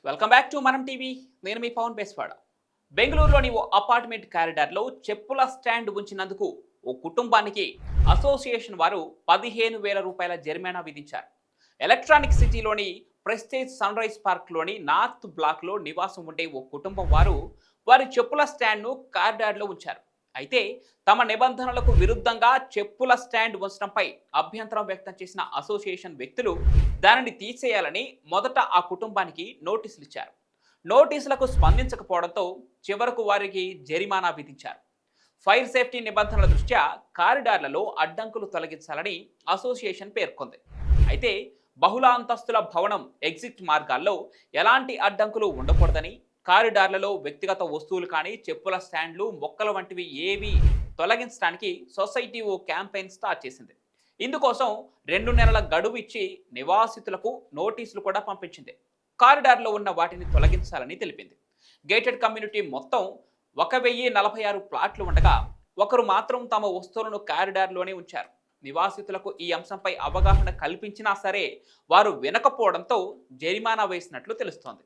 Welcome back to మనం TV. నేను మీ పవన్ పేస్వాడ. బెంగళూరులోని ఓ అపార్ట్మెంట్ కారిడార్లో చెప్పుల స్టాండ్ ఉంచినందుకు ఓ కుటుంబానికి అసోసియేషన్ వారు 15,000 రూపాయల జరిమానా విధించారు. ఎలక్ట్రానిక్ సిటీలోని ప్రెస్టేజ్ సన్ రైజ్ పార్క్లోని నార్త్ బ్లాక్లో నివాసం ఉండే ఓ కుటుంబం వారి చెప్పుల స్టాండ్ను కారిడార్లో ఉంచారు. అయితే తమ నిబంధనలకు విరుద్ధంగా చెప్పుల స్టాండ్ ఉంచడంపై అభ్యంతరం వ్యక్తం చేసిన అసోసియేషన్ వ్యక్తులు దానిని తీసేయాలని మొదట ఆ కుటుంబానికి నోటీసులు ఇచ్చారు. నోటీసులకు స్పందించకపోవడంతో చివరకు వారికి జరిమానా విధించారు. ఫైర్ సేఫ్టీ నిబంధనల దృష్ట్యా కారిడార్లలో అడ్డంకులు తొలగించాలని అసోసియేషన్ పేర్కొంది. అయితే బహుళ అంతస్తుల భవనం ఎగ్జిట్ మార్గాల్లో ఎలాంటి అడ్డంకులు ఉండకూడదని, కారిడార్లలో వ్యక్తిగత వస్తువులు కానీ, చెప్పుల స్టాండ్లు, మొక్కల వంటివి ఏవి తొలగించడానికి సొసైటీ ఓ క్యాంపెయిన్ స్టార్ట్ చేసింది. ఇందుకోసం 2 నెలల గడువు ఇచ్చి నివాసితులకు నోటీసులు కూడా పంపించింది. కారిడార్లో ఉన్న వాటిని తొలగించాలని తెలిపింది. గేటెడ్ కమ్యూనిటీ మొత్తం 1046 ప్లాట్లు ఉండగా ఒకరు మాత్రం తమ వస్తువులను కారిడార్లోనే ఉంచారు. నివాసితులకు ఈ అంశంపై అవగాహన కల్పించినా సరే వారు వినకపోవడంతో జరిమానా వేసినట్లు తెలుస్తోంది.